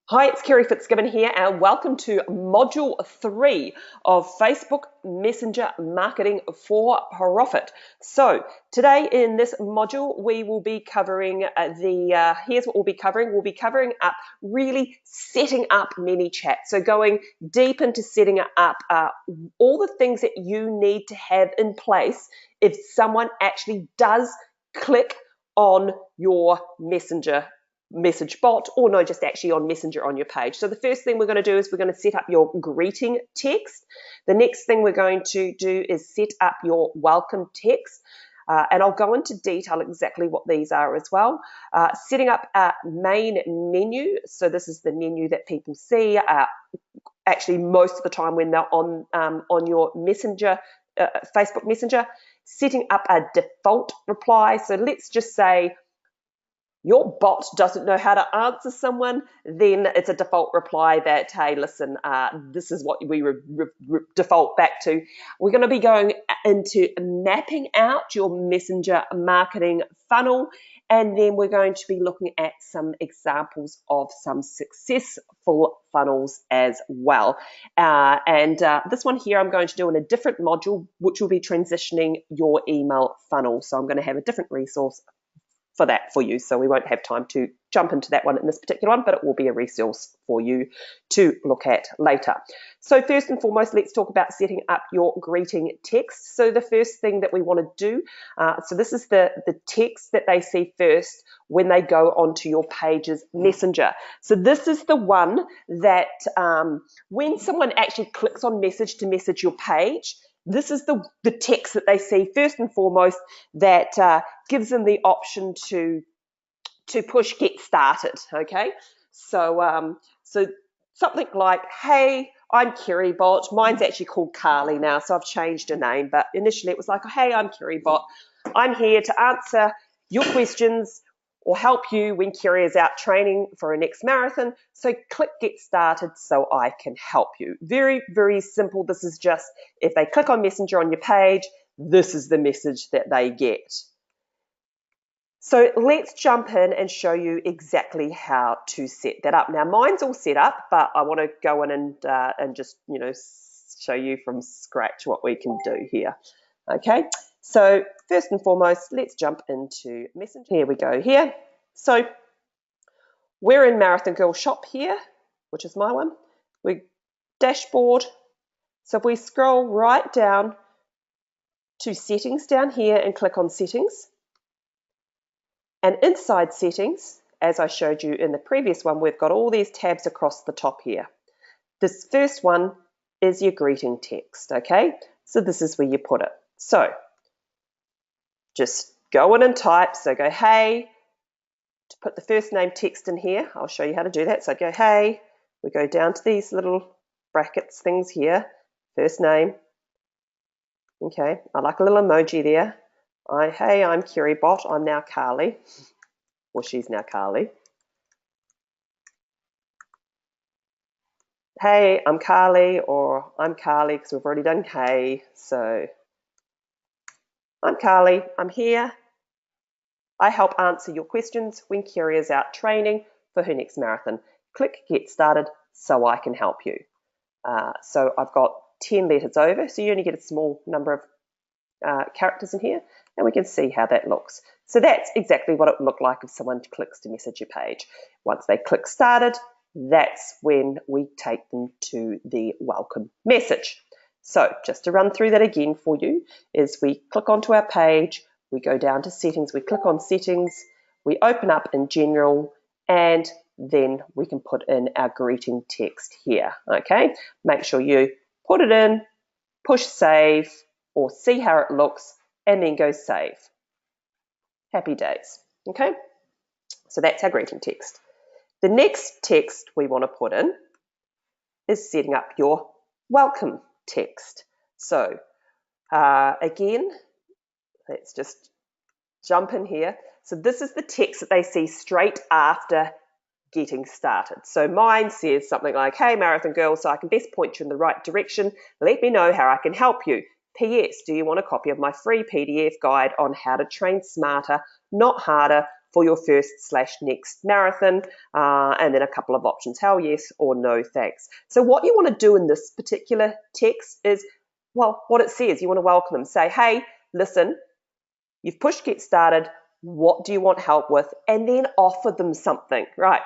Hi, it's Kerry Fitzgibbon here, and welcome to Module 3 of Facebook Messenger Marketing for Profit. So, today in this module, we will be covering here's what we'll be covering. We'll be covering up really setting up ManyChat. So, going deep into setting up all the things that you need to have in place if someone actually does click on your Messenger message bot, or no, just actually on Messenger on your page. So the first thing we're going to do is we're going to set up your greeting text. The next thing we're going to do is set up your welcome text. And I'll go into detail exactly what these are as well. Setting up a main menu. So this is the menu that people see actually most of the time when they're on your Messenger, Facebook Messenger. Setting up a default reply. So let's just say your bot doesn't know how to answer someone, then it's a default reply that, hey, listen, this is what we default back to. We're going to be going into mapping out your messenger marketing funnel, and then we're going to be looking at some examples of some successful funnels as well. This one here I'm going to do in a different module, which will be transitioning your email funnel. So I'm going to have a different resource for that for you, so we won't have time to jump into that one in this particular one, but it will be a resource for you to look at later. So first and foremost, let's talk about setting up your greeting text. So the first thing that we want to do, so this is the text that they see first when they go onto your page's messenger. So this is the one that when someone actually clicks on message to message your page, this is the text that they see first and foremost that gives them the option to push get started. Okay, so something like, hey, I'm Kerry Bot. Mine's actually called Carly now, so I've changed her name, but initially it was like, hey, I'm Kerry Bot. I'm here to answer your questions or help you when Kerry is out training for her next marathon. So click get started so I can help you. Very, very simple. This is just if they click on Messenger on your page, this is the message that they get. So let's jump in and show you exactly how to set that up. Now mine's all set up, but I want to go in and just show you from scratch what we can do here. Okay, so first and foremost, let's jump into Messenger. Here we go here. So we're in Marathon Girl Shop here, which is my one. We dashboard. So if we scroll right down to settings down here and click on settings, and inside settings, as I showed you in the previous one, we've got all these tabs across the top here. This first one is your greeting text, okay? So this is where you put it. So just go in and type. So go, hey, to put the first name text in here. I'll show you how to do that. So go, hey, we go down to these little brackets things here, first name. Okay, I like a little emoji there. Hey, I'm Kerry Bot. I'm now Carly. Well, she's now Carly. Hey, I'm Carly, or I'm Carly, because we've already done hey. So I'm Carly. I'm here. I help answer your questions when Kerry is out training for her next marathon. Click get started so I can help you. So I've got 10 letters over, so you only get a small number of characters in here, and we can see how that looks. So that's exactly what it would look like if someone clicks to message your page. Once they click started, that's when we take them to the welcome message. So just to run through that again for you, is we click onto our page, we go down to settings, we click on settings, we open up in general, and then we can put in our greeting text here, okay? Make sure you put it in, push save, or see how it looks, and then go save. Happy days, okay? So that's our greeting text. The next text we want to put in is setting up your welcome text. So again, let's just jump in here. So this is the text that they see straight after getting started. So mine says something like, hey, Marathon Girl, so I can best point you in the right direction. Let me know how I can help you. P.S. Do you want a copy of my free PDF guide on how to train smarter, not harder, for your first/next marathon, and then a couple of options, hell yes or no thanks. So what you want to do in this particular text is, well, what it says, you want to welcome them. Say, hey, listen, you've pushed get started. What do you want help with? And then offer them something, right?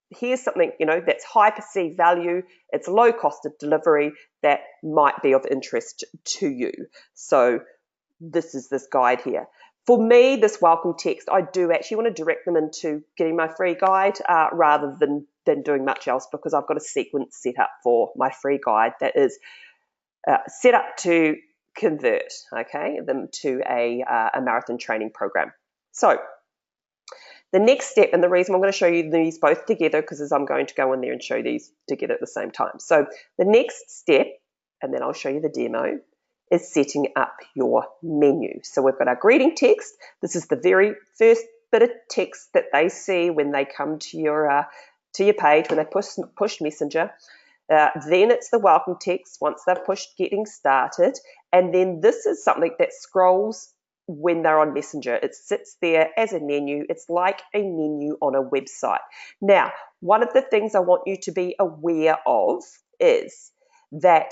Here's something, that's high perceived value. It's low cost of delivery that might be of interest to you. So this is this guide here. For me, this welcome text, I do actually want to direct them into getting my free guide rather than doing much else, because I've got a sequence set up for my free guide that is set up to convert, them to a marathon training program. So the next step, and the reason I'm going to show you these both together, because as I'm going to go in there and show these together at the same time. So the next step, and then I'll show you the demo, is setting up your menu. So we've got our greeting text. This is the very first bit of text that they see when they come to your page, when they push Messenger. Then it's the welcome text once they've pushed getting started. And then this is something that scrolls when they're on Messenger. It sits there as a menu. It's like a menu on a website. Now, one of the things I want you to be aware of is that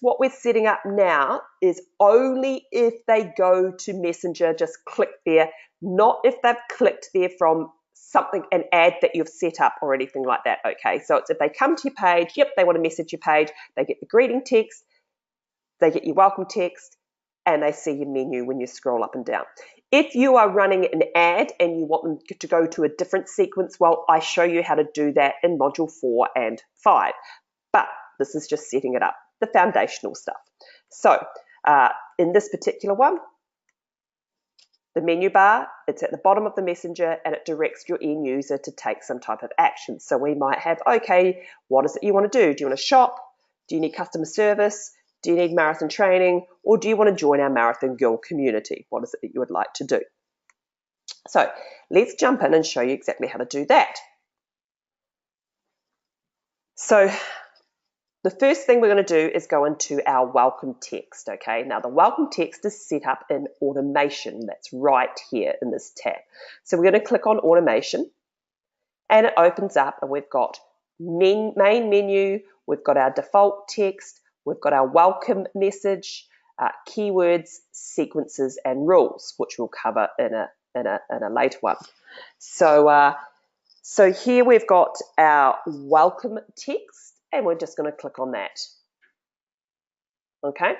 what we're setting up now is only if they go to Messenger, just click there, not if they've clicked there from something, an ad that you've set up or anything like that, okay? So it's if they come to your page, yep, they want to message your page, they get the greeting text, they get your welcome text, and they see your menu when you scroll up and down. If you are running an ad and you want them to go to a different sequence, well, I show you how to do that in Module 4 and 5. But this is just setting it up, the foundational stuff. So in this particular one, the menu bar, it's at the bottom of the Messenger and it directs your end user to take some type of action. So we might have, okay, what is it you want to do? Do you want to shop? Do you need customer service? Do you need marathon training? Or do you want to join our Marathon Girl community? What is it that you would like to do? So let's jump in and show you exactly how to do that. So the first thing we're going to do is go into our welcome text, okay? Now, the welcome text is set up in automation. That's right here in this tab. So we're going to click on automation, and it opens up, and we've got main menu, we've got our default text, we've got our welcome message, keywords, sequences, and rules, which we'll cover in a later one. So here we've got our welcome text, and we're just going to click on that. Okay,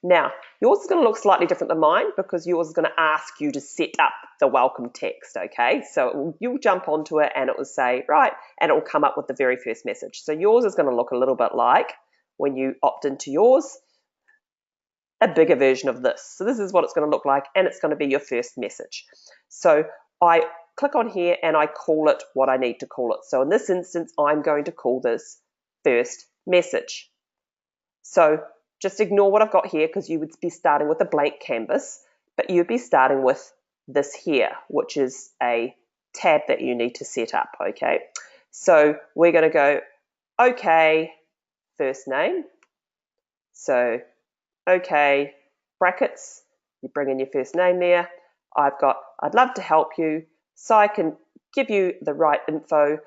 now yours is going to look slightly different than mine because yours is going to ask you to set up the welcome text. Okay, so you'll jump onto it and it will say, right, and it will come up with the very first message. So yours is going to look a little bit like, when you opt into yours, a bigger version of this. So this is what it's going to look like, and it's going to be your first message. So I click on here and I call it what I need to call it. So in this instance, I'm going to call this first message. So just ignore what I've got here because you would be starting with a blank canvas, but you'd be starting with this here, which is a tab that you need to set up, okay? So we're going to go, okay, first name. So, okay, brackets, you bring in your first name there. I've got, I'd love to help you so I can give you the right info.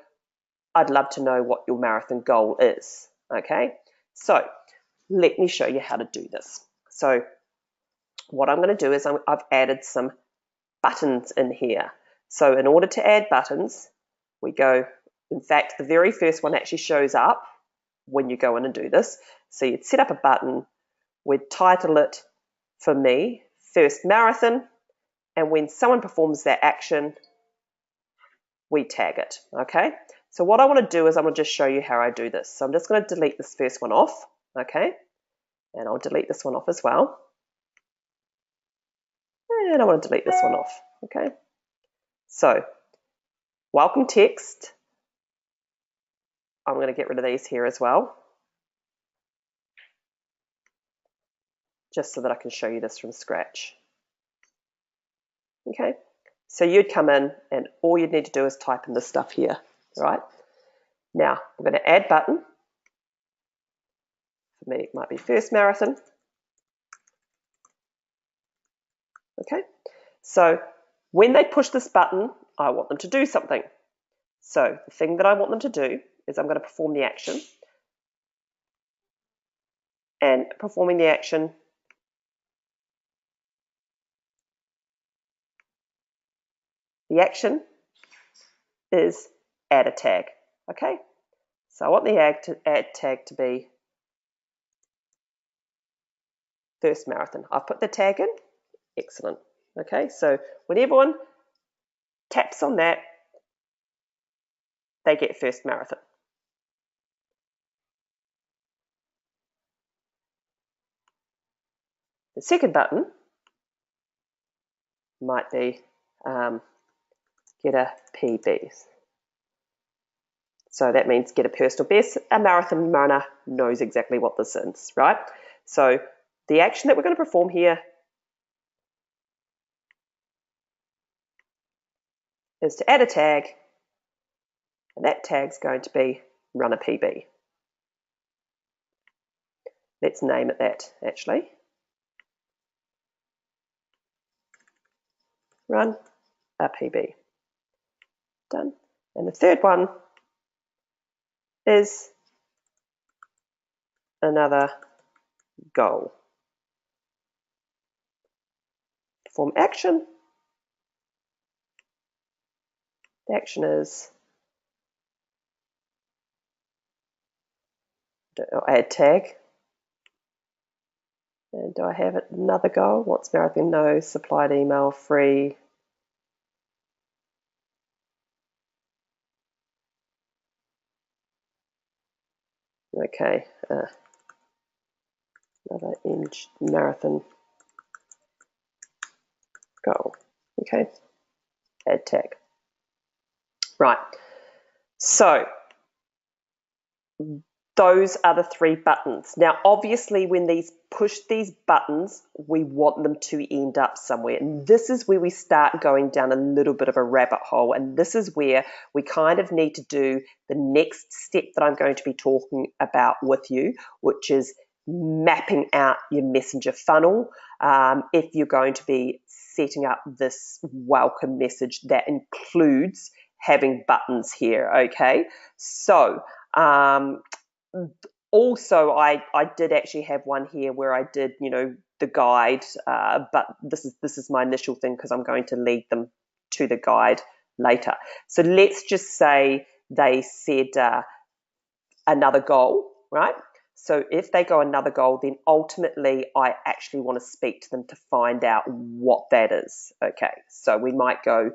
I'd love to know what your marathon goal is, okay? So let me show you how to do this. So what I'm going to do is I've added some buttons in here. So in order to add buttons, we go, in fact, the very first one actually shows up when you go in and do this. So you'd set up a button, we'd title it, for me, First Marathon, and when someone performs that action, we tag it, okay? So what I want to do is I'm going to just show you how I do this. So I'm just going to delete this first one off, okay? And I'll delete this one off as well. And I want to delete this one off, okay? So, welcome text. I'm going to get rid of these here as well, just so that I can show you this from scratch. Okay, so you'd come in and all you'd need to do is type in this stuff here, right? Now, I'm going to add button. For me, it might be first marathon. Okay, so When they push this button, I want them to do something. So the thing that I want them to do is I'm going to perform the action. And performing the action, is add a tag. Okay, so I want the add tag to be first marathon. I've put the tag in. Excellent. Okay, so when everyone taps on that, they get first marathon. The second button might be get a PB. So that means get a personal best. A marathon runner knows exactly what this is, right? So the action that we're going to perform here is to add a tag, and that tag's going to be run a PB. Let's name it that, actually. Run a PB. Done. And the third one is another goal. Perform action. The action is add tag. And do I have another goal? What's marathon? No. Supplied email, free. Okay. Another marathon goal. Okay. Add tag. Right. So those are the three buttons. Now, obviously, when these push these buttons, we want them to end up somewhere. And this is where we start going down a little bit of a rabbit hole. And this is where we kind of need to do the next step that I'm going to be talking about with you, which is mapping out your messenger funnel. If you're going to be setting up this welcome message that includes having buttons here, okay? So, also, I did actually have one here where I did, the guide, but this is my initial thing because I'm going to lead them to the guide later. So let's just say they said another goal, right? So if they go another goal, then ultimately I actually want to speak to them to find out what that is. Okay, so we might go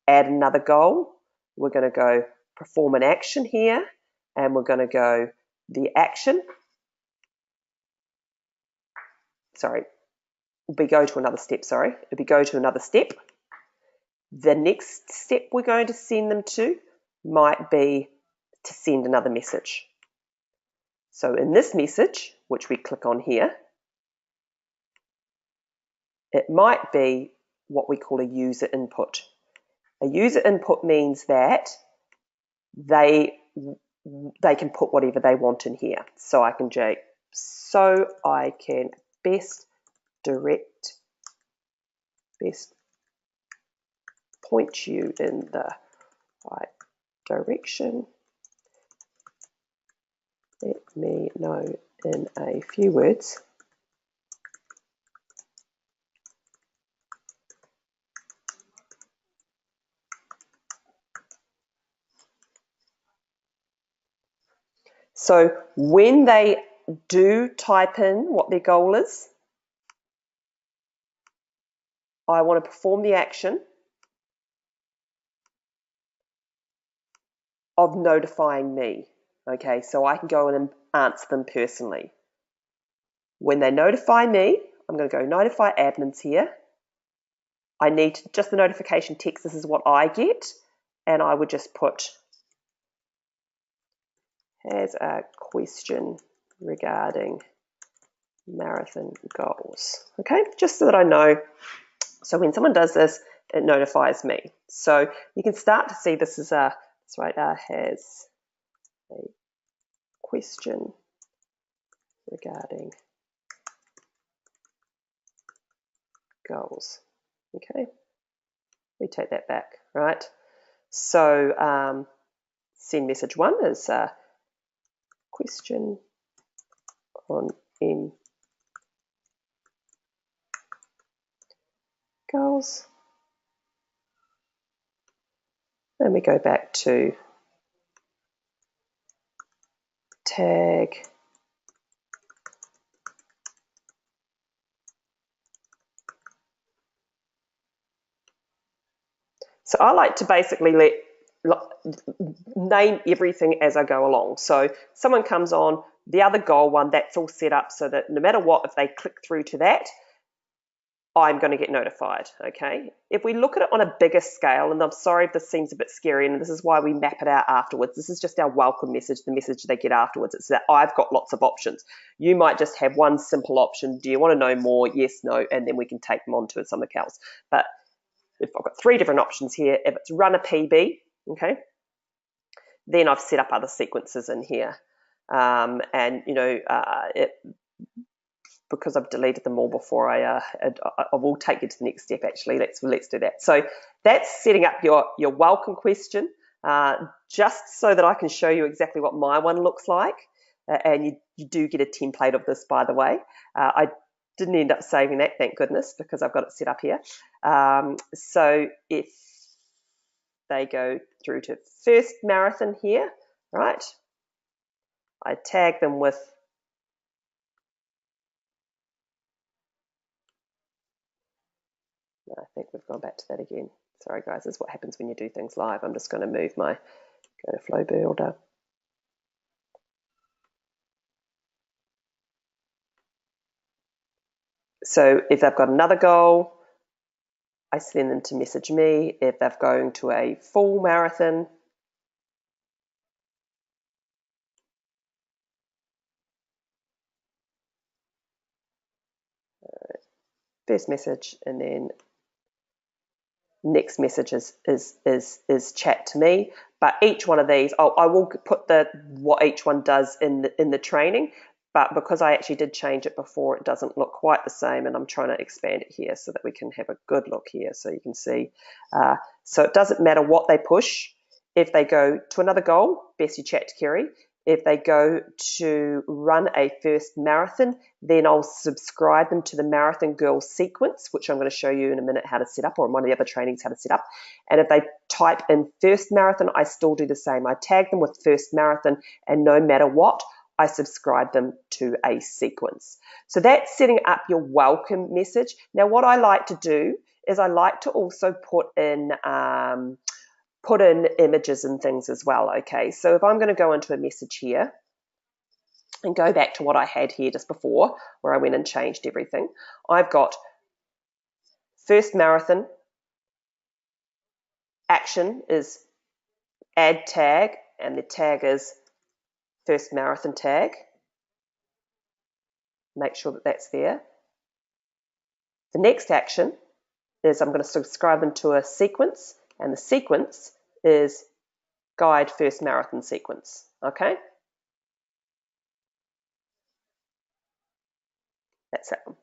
add another goal. We're going to go perform an action here, and we're going to go the action. Sorry, we go to another step. If we go to another step, the next step we're going to send them to might be to send another message. So in this message, which we click on here, it might be what we call a user input. A user input means that they can put whatever they want in here. So I can best point you in the right direction. Let me know in a few words. So when they do type in what their goal is, I want to perform the action of notifying me. Okay, so I can go in and answer them personally. When they notify me, I'm going to go notify admins here. I need just the notification text. This is what I get. And I would just put has a question regarding marathon goals. Okay, just so that I know. So when someone does this, it notifies me. So you can start to see this is has a question regarding goals. Okay, We take that back, right? So send message 1 is question on M goals. Then we go back to tag So I like to basically name everything as I go along. So someone comes on, the other goal one, that's all set up so that no matter what, if they click through to that, I'm going to get notified, okay? If we look at it on a bigger scale, and I'm sorry if this seems a bit scary, and this is why we map it out afterwards. This is just our welcome message, the message they get afterwards. It's that I've got lots of options. You might just have one simple option. Do you want to know more? Yes, no, and then we can take them on to something else. But if I've got 3 different options here, if it's run a PB, okay, then I've set up other sequences in here. And, you know, because I've deleted them all before, I will take you to the next step, actually. Let's do that. So that's setting up your welcome question, just so that I can show you exactly what my one looks like. And you do get a template of this, by the way. I didn't end up saving that, thank goodness, because I've got it set up here. So if they go through to first marathon here, right, I tag them with I think we've gone back to that again. Sorry guys, this is what happens when you do things live. I'm just going to move go to flow builder. So if they've got another goal, I send them to message me. If they're going to a full marathon, first message, and then next message is chat to me. But each one of these, I will put what each one does in the training. But because I actually did change it before, it doesn't look quite the same, and I'm trying to expand it here so that we can have a good look here so you can see. So it doesn't matter what they push. If they go to another goal, best you chat to Kerry. If they go to run a first marathon, then I'll subscribe them to the Marathon Girl sequence, which I'm going to show you in a minute how to set up, or in one of the other trainings how to set up. And if they type in first marathon, I still do the same. I tag them with first marathon, and no matter what, I subscribe them to a sequence. So that's setting up your welcome message. Now, what I like to do is I like to also put in images and things as well, okay? So if I'm going to go into a message here and go back to what I had here just before, where I went and changed everything, I've got first marathon, action is add tag, and the tag is first marathon tag. Make sure that that's there. The next action is I'm going to subscribe them to a sequence, and the sequence is guide first marathon sequence, okay? That's that one.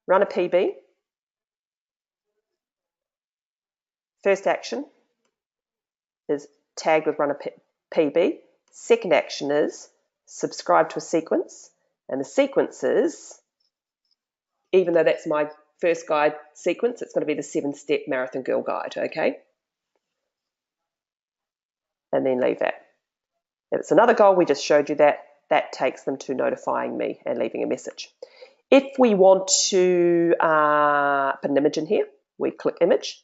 Run a PB. First action is tagged with run a PB. Second action is subscribe to a sequence, and the sequence is, even though that's my first guide sequence, it's going to be the 7-step Marathon Girl guide, okay? And then leave that. If it's another goal, we just showed you that takes them to notifying me and leaving a message. If we want to put an image in here, we click image.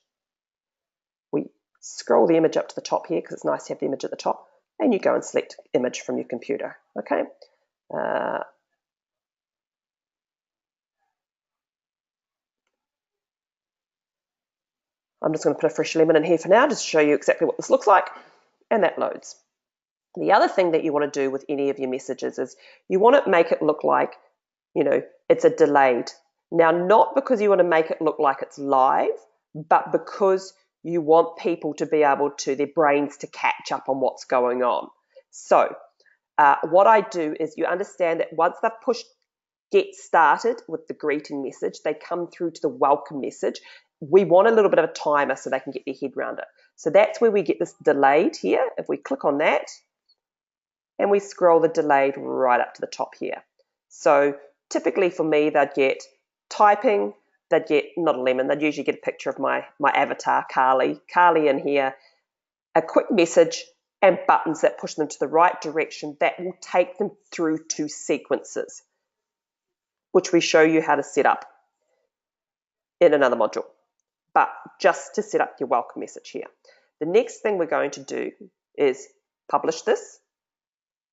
We scroll the image up to the top here because it's nice to have the image at the top, and you go and select image from your computer, okay? I'm just going to put a fresh lemon in here for now just to show you exactly what this looks like, and that loads. The other thing that you want to do with any of your messages is you want to make it look like, you know, it's a delayed. Now, not because you want to make it look like it's live, but because you want people to be able to, their brains to catch up on what's going on. So what I do is you understand that once they've pushed get started with the greeting message, they come through to the welcome message. we want a little bit of a timer so they can get their head around it. So that's where we get this delayed here. If we click on that and we scroll the delayed right up to the top here. So typically for me, they'd get typing, they'd get, not a lemon, they'd usually get a picture of my avatar, Carly in here, a quick message, and buttons that push them to the right direction that will take them through to sequences, which we show you how to set up in another module. But just to set up your welcome message here. The next thing we're going to do is publish this.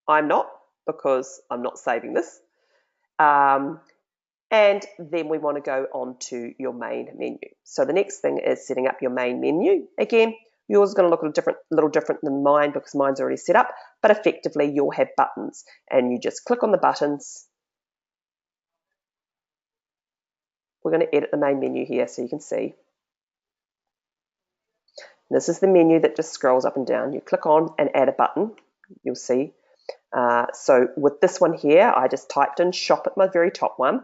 I'm not, because I'm not saving this. And then we want to go on to your main menu. So the next thing is setting up your main menu. Again, yours is going to look a little different than mine because mine's already set up, but effectively you'll have buttons and you just click on the buttons. We're going to edit the main menu here so you can see. This is the menu that just scrolls up and down. You click on and add a button, you'll see. So with this one here, I just typed in shop at my very top one.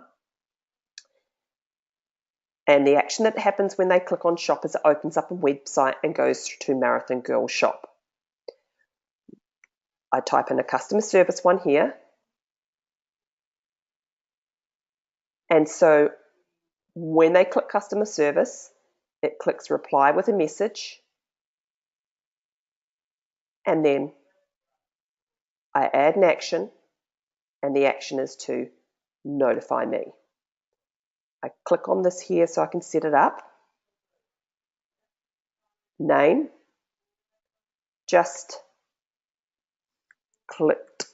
And the action that happens when they click on shop is it opens up a website and goes to Marathon Girl shop. I type in a customer service one here. And so when they click customer service, it clicks reply with a message. And then I add an action, and the action is to notify me. I click on this here so I can set it up. Name, just clicked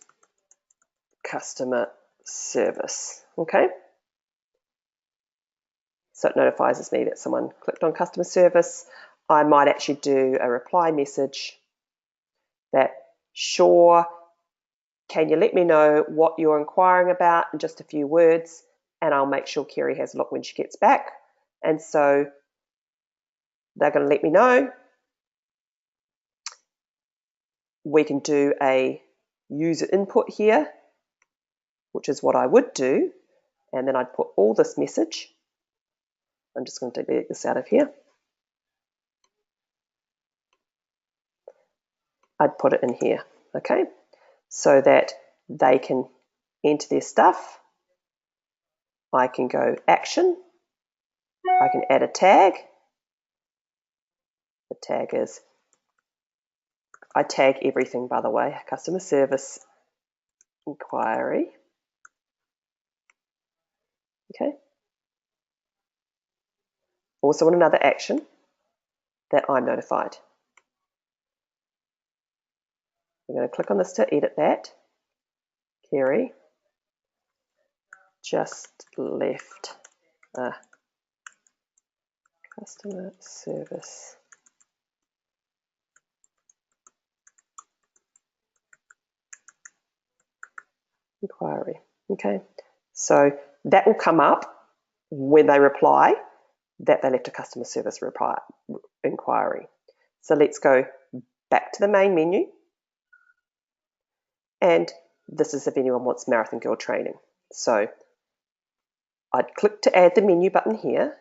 customer service, okay? So it notifies me that someone clicked on customer service. I might actually do a reply message that, sure, can you let me know what you're inquiring about in just a few words, and I'll make sure Kerry has a look when she gets back. And so they're going to let me know. We can do a user input here, which is what I would do, and then I'd put all this message. I'm just going to delete this out of here. I'd put it in here, okay, so that they can enter their stuff. I can go action. I can add a tag. The tag is, I tag everything, by the way, customer service inquiry. Okay. Also want another action that I'm notified. I'm going to click on this to edit that. Kerry just left a customer service inquiry. Okay, so that will come up when they reply that they left a customer service inquiry. So let's go back to the main menu. And this is if anyone wants Marathon Girl training. So I'd click to add the menu button here.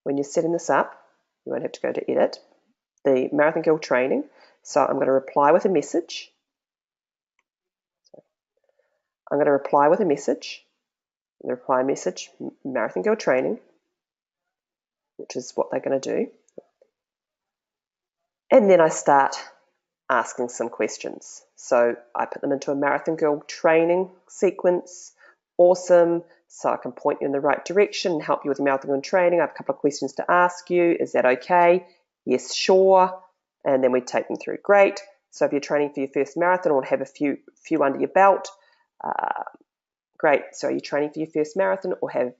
When you're setting this up, you won't have to go to edit. The Marathon Girl training. So I'm going to reply with a message. I'm going to reply with a message. The reply message, Marathon Girl training, which is what they're going to do. And then I start asking some questions. So I put them into a Marathon Girl training sequence. Awesome. So I can point you in the right direction and help you with Marathon Girl training. I have a couple of questions to ask you. Is that okay? Yes, sure. And then we take them through. Great. So if you're training for your first marathon or have a few under your belt, great. So are you training for your first marathon or have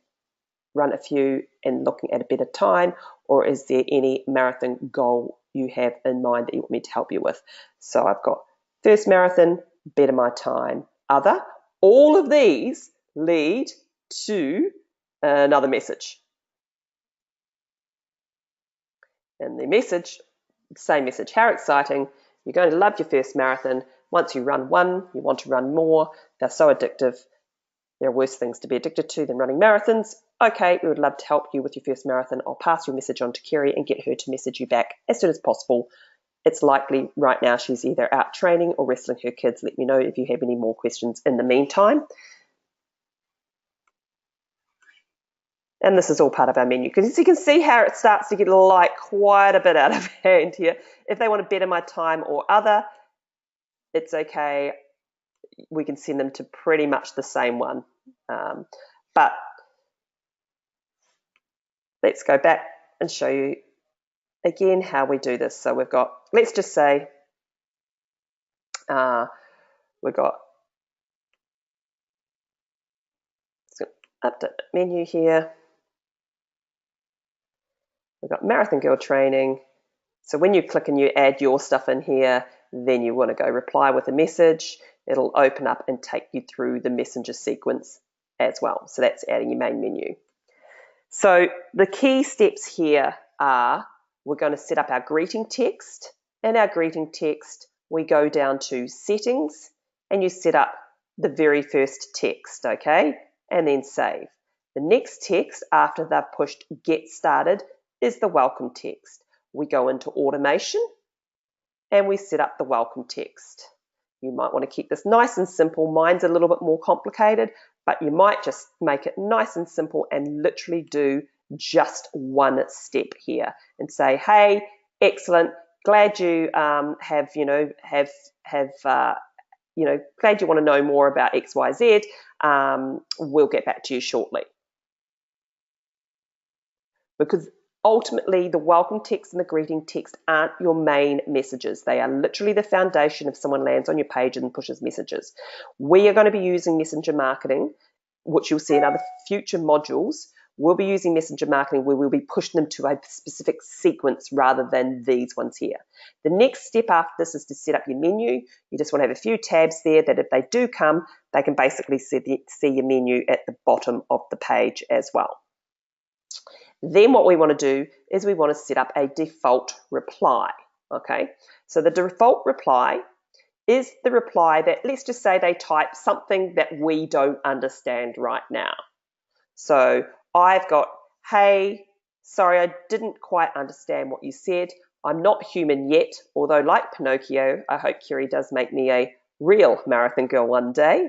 run a few and looking at a better time, or is there any marathon goal you have in mind that you want me to help you with? So I've got first marathon, better my time, other. All of these lead to another message. And the message, same message, how exciting. You're going to love your first marathon. Once you run one, you want to run more. They're so addictive. There are worse things to be addicted to than running marathons. Okay, we would love to help you with your first marathon. I'll pass your message on to Kerry and get her to message you back as soon as possible. It's likely right now she's either out training or wrestling her kids. Let me know if you have any more questions in the meantime. And this is all part of our menu, because you can see how it starts to get like quite a bit out of hand here. If they want to better my time or other, it's okay. We can send them to pretty much the same one. But let's go back and show you again how we do this. So we've got, let's just say, we've got update menu here. We've got Marathon Girl Training. So when you click and you add your stuff in here, then you want to go reply with a message. It'll open up and take you through the messenger sequence as well. So that's adding your main menu. So the key steps here are, we're going to set up our greeting text. In our greeting text, we go down to settings and you set up the very first text, okay? And then save. The next text after they've pushed get started is the welcome text. We go into automation and we set up the welcome text. You might want to keep this nice and simple. Mine's a little bit more complicated, but you might just make it nice and simple and literally do just one step here and say, hey, excellent, glad you glad you want to know more about XYZ. We'll get back to you shortly. Because ultimately, the welcome text and the greeting text aren't your main messages. They are literally the foundation if someone lands on your page and pushes messages. We are going to be using messenger marketing, which you'll see in other future modules. We'll be using messenger marketing where we'll be pushing them to a specific sequence rather than these ones here. The next step after this is to set up your menu. You just want to have a few tabs there that if they do come, they can basically see your menu at the bottom of the page as well. Then what we want to do is we want to set up a default reply, okay? So the default reply is the reply that, let's just say they type something that we don't understand right now. So I've got, hey, sorry, I didn't quite understand what you said. I'm not human yet, although like Pinocchio, I hope Kerry does make me a real marathon girl one day.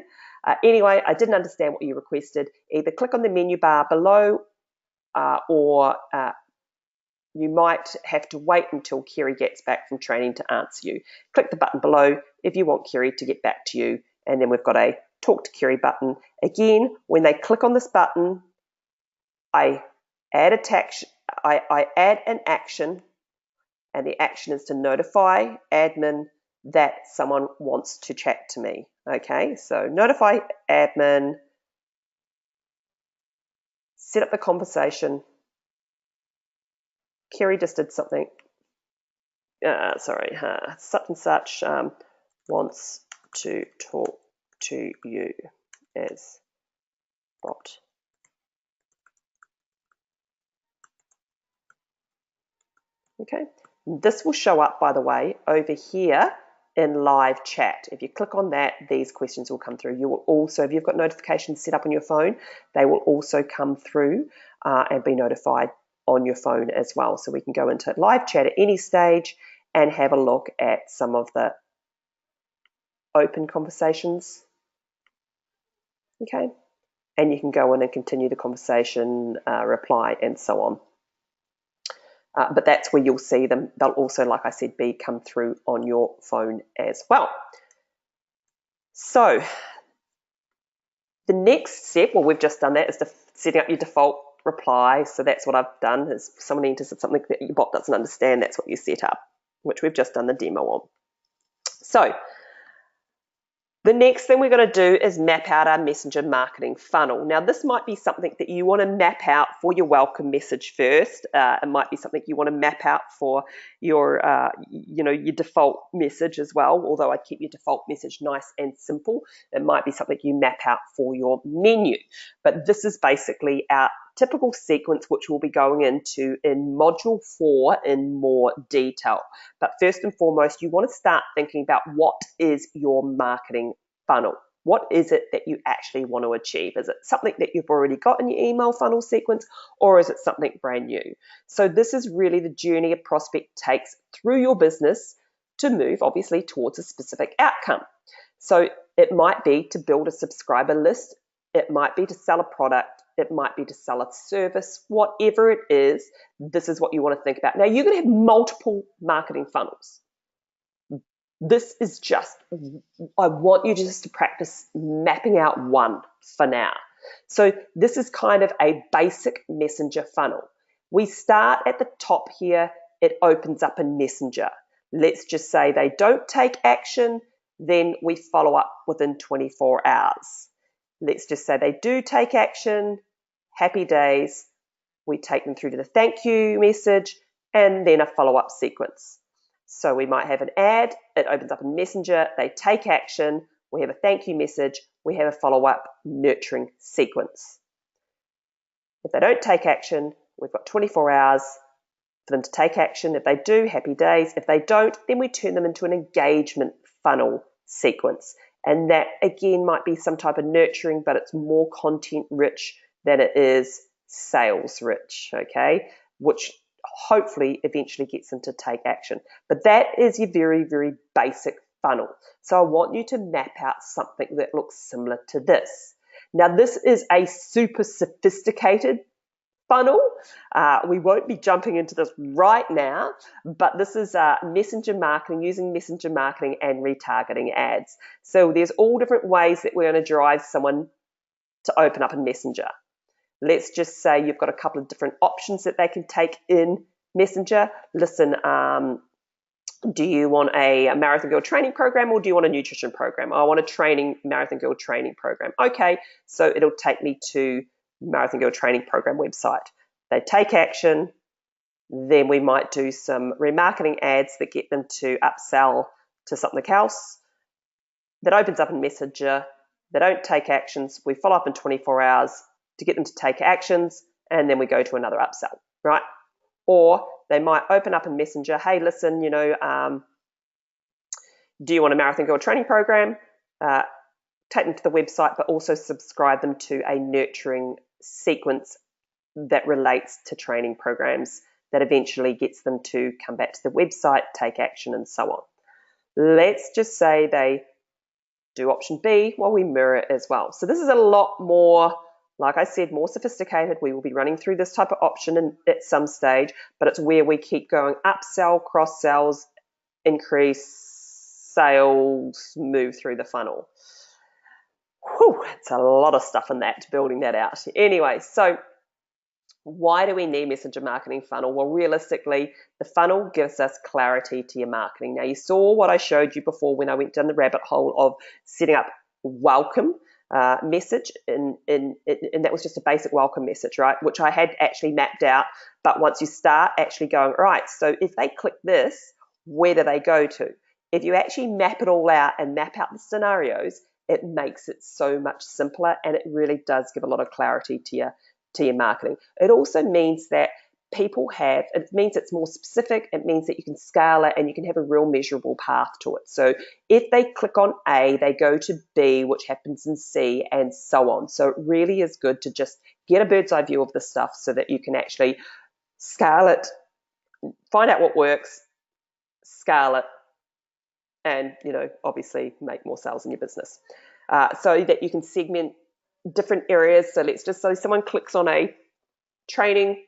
Anyway, I didn't understand what you requested. Either click on the menu bar below or you might have to wait until Kerry gets back from training to answer you. Click the button below if you want Kerry to get back to you, and then we've got a Talk to Kerry button. Again, when they click on this button, I add an action, and the action is to notify admin that someone wants to chat to me. Okay, so notify admin, set up the conversation. Kerry just did something. Such and such wants to talk to you as bot. Okay, this will show up, by the way, over here in live chat. If you click on that, these questions will come through. You will also, if you've got notifications set up on your phone, they will also come through and be notified on your phone as well. So we can go into live chat at any stage and have a look at some of the open conversations. Okay, and you can go in and continue the conversation, reply, and so on. But that's where you'll see them. They'll also, like I said, come through on your phone as well. So the next step, well, we've just done that, is setting up your default reply. So that's what I've done. Is someone enters something that your bot doesn't understand, that's what you set up, which we've just done the demo on. So the next thing we're going to do is map out our messenger marketing funnel. Now, this might be something that you want to map out for your welcome message first. It might be something you want to map out for your, your default message as well. Although I'd keep your default message nice and simple. It might be something you map out for your menu. But this is basically our typical sequence, which we'll be going into in Module 4 in more detail. But first and foremost, you want to start thinking about what is your marketing funnel. What is it that you actually want to achieve? Is it something that you've already got in your email funnel sequence, or is it something brand new? So this is really the journey a prospect takes through your business to move, obviously, towards a specific outcome. So it might be to build a subscriber list. It might be to sell a product. It might be to sell a service. Whatever it is, this is what you want to think about. Now, you're going to have multiple marketing funnels. This is just, I want you just to practice mapping out one for now. So this is kind of a basic messenger funnel. We start at the top here. It opens up a messenger. Let's just say they don't take action, then we follow up within 24 hours. Let's just say they do take action, happy days. We take them through to the thank you message and then a follow-up sequence. So we might have an ad, it opens up a messenger, they take action, we have a thank you message, we have a follow-up nurturing sequence. If they don't take action, we've got 24 hours for them to take action. If they do, happy days. If they don't, then we turn them into an engagement funnel sequence. And that, again, might be some type of nurturing, but it's more content rich than it is sales rich, okay? Which hopefully eventually gets them to take action. But that is your very, very basic funnel. So I want you to map out something that looks similar to this. Now, this is a super sophisticated funnel. We won't be jumping into this right now, but this is messenger marketing, using messenger marketing and retargeting ads. So there's all different ways that we're going to drive someone to open up a messenger. Let's just say you've got a couple of different options that they can take in Messenger. Listen, do you want a Marathon Girl training program or do you want a nutrition program? I want a Marathon Girl training program. Okay, so it'll take me to Marathon Girl training program website. They take action, then we might do some remarketing ads that get them to upsell to something else. That opens up in Messenger. They don't take actions. We follow up in 24 hours to get them to take actions, and then we go to another upsell, right? Or they might open up in Messenger, hey, listen, do you want a Marathon Girl training program? Take them to the website, but also subscribe them to a nurturing sequence that relates to training programs that eventually gets them to come back to the website, take action, and so on. Let's just say they do option B while we mirror it as well. So this is a lot more, like I said, more sophisticated. We will be running through this type of option at some stage, but it's where we keep going upsell, cross sells, increase sales, move through the funnel. Whew, it's a lot of stuff in that, building that out. Anyway, so why do we need messenger marketing funnel? Well, realistically, the funnel gives us clarity to your marketing. Now, you saw what I showed you before when I went down the rabbit hole of setting up welcome message, and that was just a basic welcome message, right, which I had actually mapped out. But once you start actually going, right, so if they click this, where do they go to? If you actually map it all out and map out the scenarios, it makes it so much simpler, and it really does give a lot of clarity to your marketing. It also means that it means it's more specific. It means that you can scale it and you can have a real measurable path to it. So if they click on A, they go to B, which happens in C, and so on. So it really is good to just get a bird's eye view of this stuff so that you can actually scale it, find out what works, scale it, and obviously make more sales in your business. So that you can segment different areas. So let's just say someone clicks on a training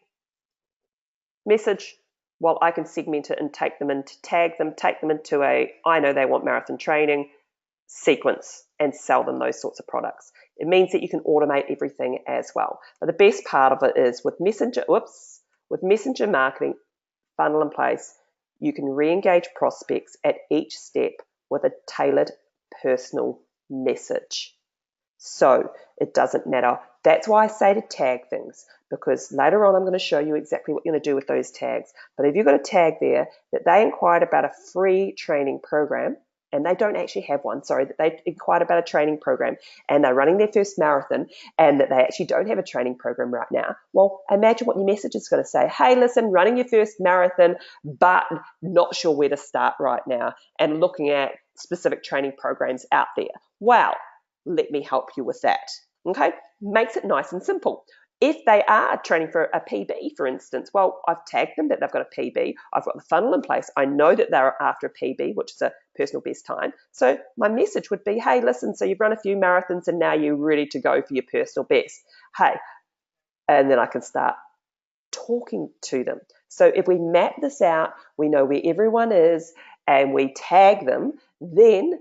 message, well, I can segment it and take them into I know they want marathon training sequence and sell them those sorts of products. It means that you can automate everything as well. But the best part of it is with messenger marketing funnel in place, you can re-engage prospects at each step with a tailored personal message. So it doesn't matter. That's why I say to tag things, because later on I'm going to show you exactly what you're going to do with those tags. But if you've got a tag there that they inquired about a free training program, and they don't actually have one, that they inquired about a training program and they're running their first marathon and that they actually don't have a training program right now, well, imagine what your message is going to say. Hey, listen, running your first marathon, but not sure where to start right now and looking at specific training programs out there. Wow. let me help you with that. Okay, makes it nice and simple. If they are training for a PB, for instance, well, I've tagged them that they've got a PB. I've got the funnel in place. I know that they're after a PB, which is a personal best time. So my message would be, hey, listen, so you've run a few marathons and now you're ready to go for your personal best. Hey, and then I can start talking to them. So if we map this out, we know where everyone is and we tag them, then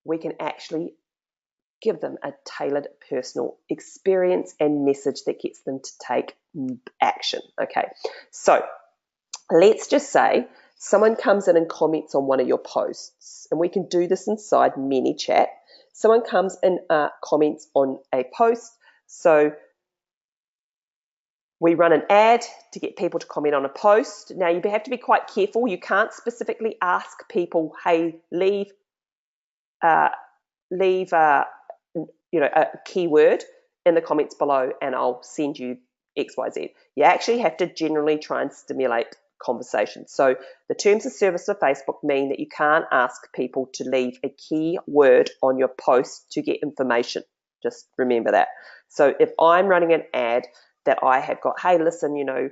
we can actually give them a tailored personal experience and message that gets them to take action. Okay, so let's just say someone comes in and comments on one of your posts, and we can do this inside ManyChat. Someone comes and comments on a post, so we run an ad to get people to comment on a post. Now you have to be quite careful. You can't specifically ask people, hey, leave a keyword in the comments below and I'll send you XYZ. You actually have to generally try and stimulate conversation. So the terms of service of Facebook mean that you can't ask people to leave a keyword on your post to get information. Just remember that. So if I'm running an ad that I have got, hey, listen, a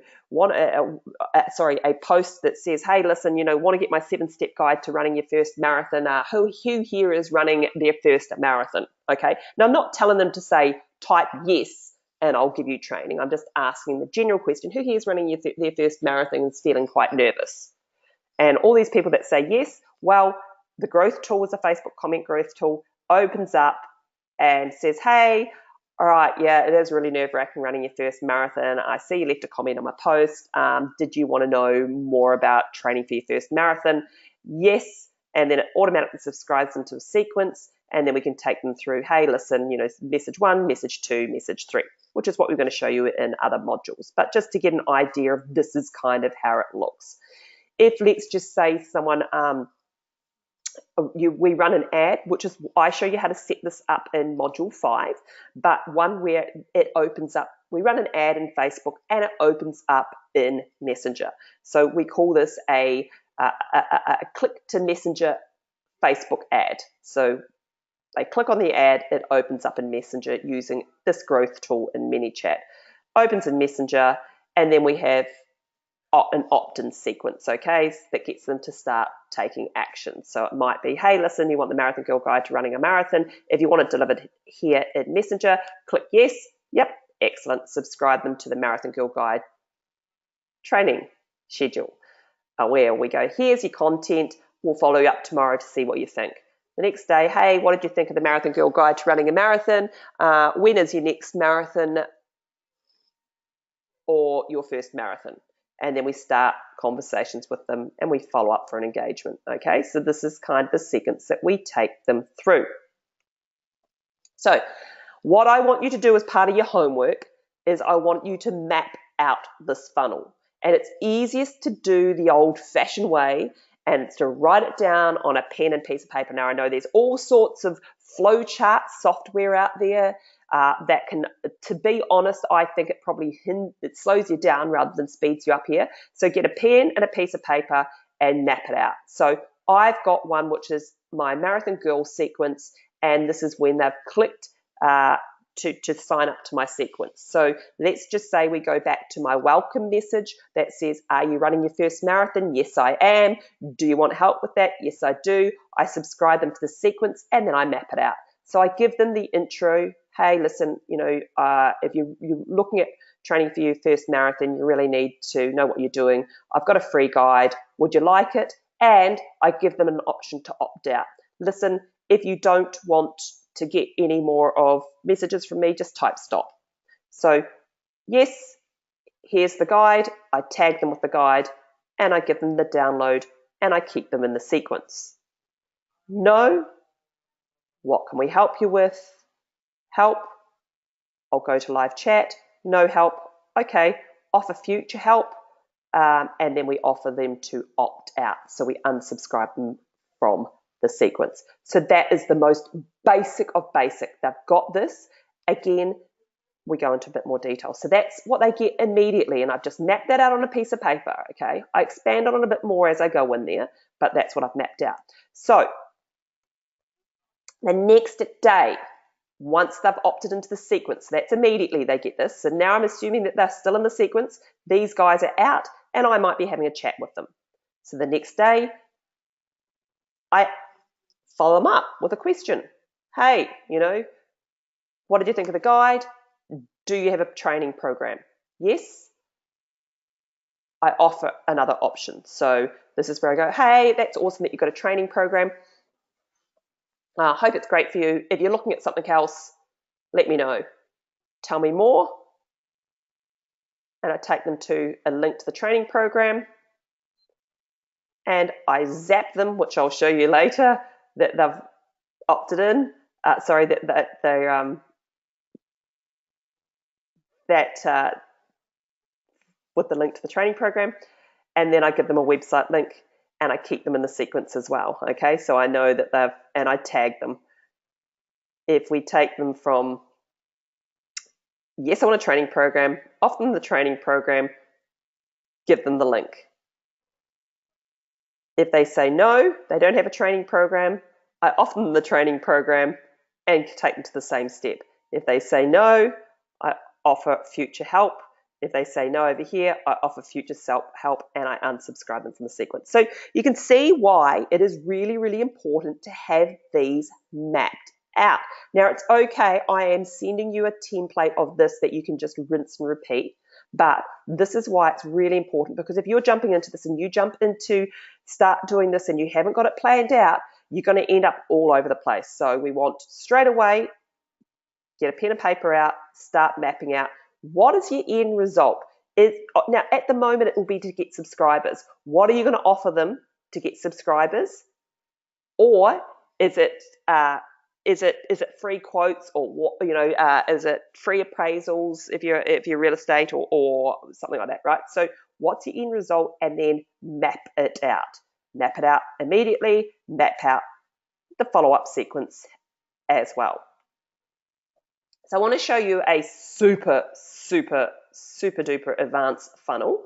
post that says, hey, listen, want to get my 7-step guide to running your first marathon. Who here is running their first marathon? Okay. Now, I'm not telling them to say, type yes, and I'll give you training. I'm just asking the general question, who here is running their first marathon and is feeling quite nervous? And all these people that say yes, well, the growth tool is a Facebook comment growth tool, opens up and says, hey, all right, yeah, it is really nerve-wracking running your first marathon. I see you left a comment on my post. Did you want to know more about training for your first marathon? Yes, and then it automatically subscribes them to a sequence, and then we can take them through, hey, listen, message 1, message 2, message 3, which is what we're going to show you in other modules. But just to get an idea of this is kind of how it looks. If, let's just say, someone we run an ad, which is I show you how to set this up in module 5, but one where it opens up. We run an ad in Facebook and it opens up in Messenger. So we call this a click to Messenger Facebook ad. So they click on the ad, it opens up in Messenger using this growth tool in ManyChat. Opens in Messenger, and then we have an opt-in sequence, okay, that gets them to start taking action. So it might be, hey, listen, you want the Marathon Girl Guide to running a marathon. If you want it delivered here in Messenger, click yes. Yep, excellent. Subscribe them to the Marathon Girl Guide training schedule. Where we go, here's your content. We'll follow you up tomorrow to see what you think. The next day, hey, what did you think of the Marathon Girl Guide to running a marathon? When is your next marathon or your first marathon? And then we start conversations with them and we follow up for an engagement. Okay, so this is kind of the sequence that we take them through. So what I want you to do as part of your homework is I want you to map out this funnel. And it's easiest to do the old-fashioned way, and it's to write it down on a pen and piece of paper. Now, I know there's all sorts of flowchart software out there that can, to be honest, I think it probably it slows you down rather than speeds you up here. So get a pen and a piece of paper and map it out. So I've got one which is my Marathon Girl sequence, and this is when they've clicked to sign up to my sequence. So let's just say we go back to my welcome message that says, are you running your first marathon? Yes, I am. Do you want help with that? Yes, I do. I subscribe them to the sequence and then I map it out. So I give them the intro. Hey, listen, if you're looking at training for your first marathon, you really need to know what you're doing. I've got a free guide. Would you like it? And I give them an option to opt out. Listen, if you don't want to get any more of messages from me, just type stop. So yes, here's the guide. I tag them with the guide and I give them the download and I keep them in the sequence. No, what can we help you with? Help, I'll go to live chat. No help, okay, offer future help, and then we offer them to opt out. So we unsubscribe them from the sequence. So that is the most basic of basic. They've got this. Again, we go into a bit more detail. So that's what they get immediately, and I've just mapped that out on a piece of paper, okay? I expand on it a bit more as I go in there, but that's what I've mapped out. So the next day, Once they've opted into the sequence, that's immediately they get this. So now I'm assuming that they're still in the sequence. These guys are out and I might be having a chat with them. So the next day, I follow them up with a question. Hey, what did you think of the guide? Do you have a training program? Yes. I offer another option. So this is where I go, hey, that's awesome that you've got a training program. I hope it's great for you. If you're looking at something else, let me know. Tell me more. And I take them to a link to the training program. And I zap them, which I'll show you later, that they've opted in. With the link to the training program. And then I give them a website link and I keep them in the sequence as well. Okay, so I know that and I tag them. If we take them from, yes, I want a training program, often the training program, give them the link. If they say no, they don't have a training program, I offer them the training program and take them to the same step. If they say no, I offer future help. If they say no over here, I offer future help and I unsubscribe them from the sequence. So you can see why it is really, really important to have these mapped out. Now it's okay, I am sending you a template of this that you can just rinse and repeat, but this is why it's really important, because if you're jumping into this and you jump into start doing this and you haven't got it planned out, you're going to end up all over the place. So we want straight away, get a pen and paper out, start mapping out what is your end result. Now at the moment it will be to get subscribers. What are you going to offer them to get subscribers? Or is it free quotes, or what, is it free appraisals if you're real estate or something like that, right? So what's your end result, and then map it out immediately, map out the follow-up sequence as well. So I want to show you a super duper advanced funnel.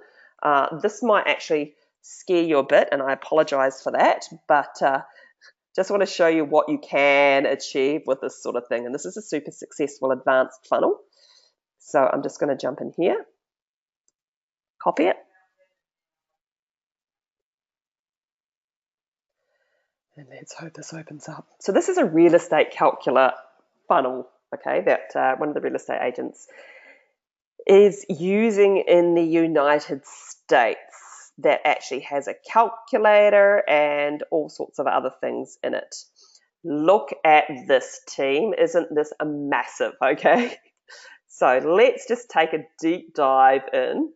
This might actually scare you a bit, and I apologize for that, but just want to show you what you can achieve with this sort of thing. And this is a super successful advanced funnel. So I'm just going to jump in here, copy it. And let's hope this opens up. So this is a real estate calculator funnel, okay, that one of the real estate agents is using in the United States, that actually has a calculator and all sorts of other things in it. Look at this team. Isn't this a massive, okay? So let's just take a deep dive in.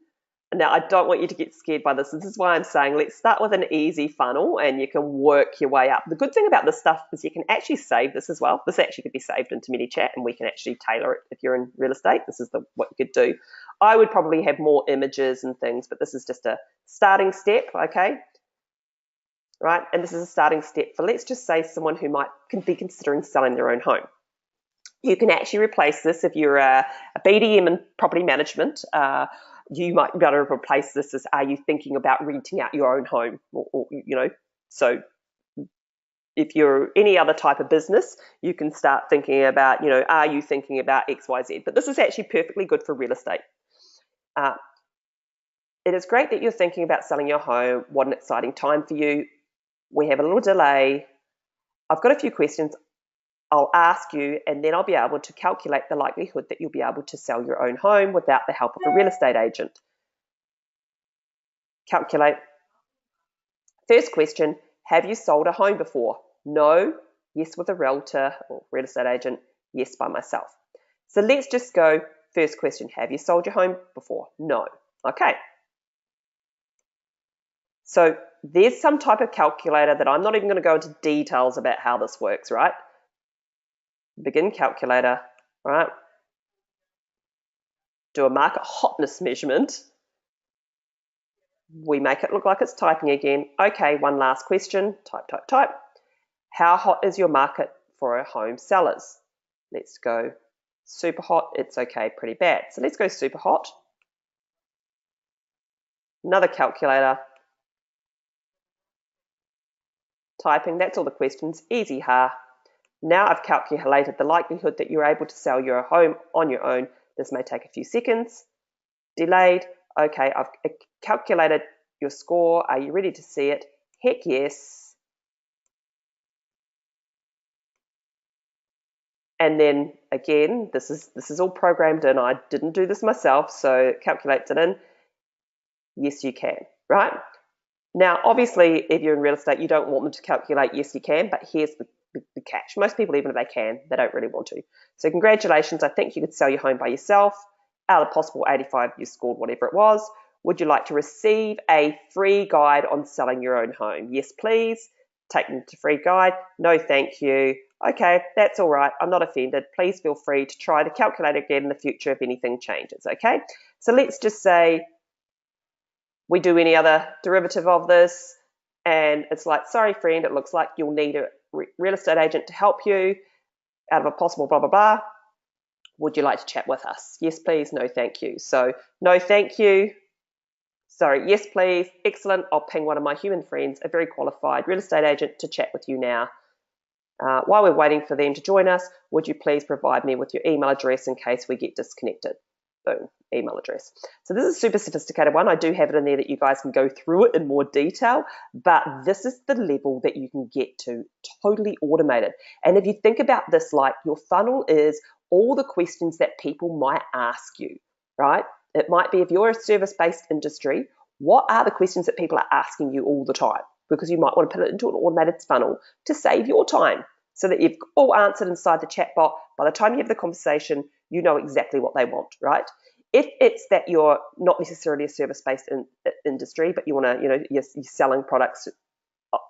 Now, I don't want you to get scared by this. This is why I'm saying let's start with an easy funnel and you can work your way up. The good thing about this stuff is you can actually save this as well. This actually could be saved into ManyChat and we can actually tailor it if you're in real estate. This is what you could do. I would probably have more images and things, but this is just a starting step, okay? Right, and this is a starting step for, let's just say, someone who can be considering selling their own home. You can actually replace this if you're a BDM in property management. You might be able to replace this as, are you thinking about renting out your own home? Or so if you're any other type of business, you can start thinking about, are you thinking about X, Y, Z? But this is actually perfectly good for real estate. It is great that you're thinking about selling your home. What an exciting time for you. We have a little delay. I've got a few questions I'll ask you, and then I'll be able to calculate the likelihood that you'll be able to sell your own home without the help of a real estate agent. Calculate. First question, have you sold a home before? No. Yes, with a realtor or real estate agent. Yes, by myself. So let's just go, first question, have you sold your home before? No. Okay. So there's some type of calculator that I'm not even going to go into details about how this works, right? Begin calculator, right? Do a market hotness measurement. We make it look like it's typing again. Okay, one last question. Type. How hot is your market for a home sellers? Let's go super hot. It's okay, pretty bad. So let's go super hot. Another calculator. Typing, that's all the questions. Easy, ha. Now I've calculated the likelihood that you're able to sell your home on your own. This may take a few seconds. Delayed. Okay, I've calculated your score. Are you ready to see it? Heck yes. And then again, this is all programmed in. I didn't do this myself, so it calculates it in. Yes, you can, right? Now, obviously, if you're in real estate, you don't want them to calculate yes, you can, but here's the catch. Most people, even if they can, they don't really want to. So congratulations. I think you could sell your home by yourself. Out of possible 85, you scored whatever it was. Would you like to receive a free guide on selling your own home? Yes, please. Take them to free guide. No, thank you. Okay, that's all right. I'm not offended. Please feel free to try the calculator again in the future if anything changes, okay? So let's just say we do any other derivative of this, and it's like, sorry, friend, it looks like you'll need a real estate agent to help you out of a possible blah, blah, blah. Would you like to chat with us? Yes, please. No, thank you. So no, thank you. Sorry, yes, please. Excellent. I'll ping one of my human friends, a very qualified real estate agent, to chat with you now. While we're waiting for them to join us, would you please provide me with your email address in case we get disconnected? Boom, email address. So this is a super sophisticated one. I do have it in there that you guys can go through it in more detail, but this is the level that you can get to, totally automated. And if you think about this, like your funnel is all the questions that people might ask you, right? It might be, if you're a service-based industry, what are the questions that people are asking you all the time? Because you might want to put it into an automated funnel to save your time so that you've all answered inside the chatbot. By the time you have the conversation, you know exactly what they want, right? If it's that you're not necessarily a service-based industry, but you want to, you're selling products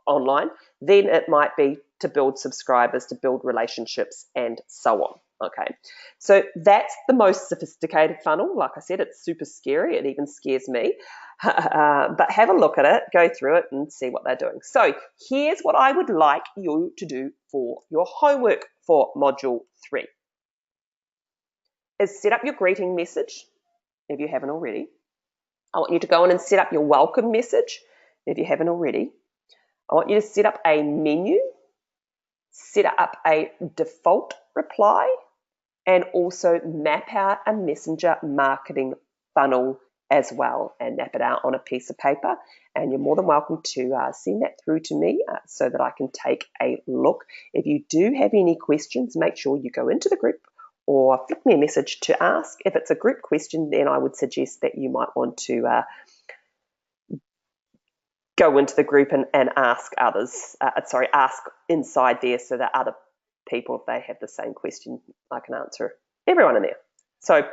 online, then it might be to build subscribers, to build relationships, and so on. Okay, so that's the most sophisticated funnel. Like I said, it's super scary. It even scares me. But have a look at it, go through it, and see what they're doing. So here's what I would like you to do for your homework for Module 3. Is set up your greeting message, if you haven't already. I want you to go in and set up your welcome message, if you haven't already. I want you to set up a menu, set up a default reply, and also map out a messenger marketing funnel as well, and map it out on a piece of paper. And you're more than welcome to send that through to me so that I can take a look. If you do have any questions, make sure you go into the group or flick me a message to ask. If it's a group question, then I would suggest that you might want to go into the group and ask others, ask inside there so that other people, if they have the same question, I can answer everyone in there. So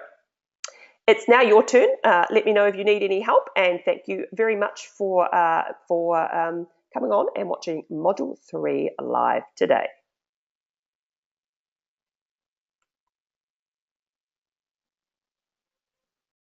it's now your turn. Let me know if you need any help, and thank you very much for coming on and watching Module 3 live today.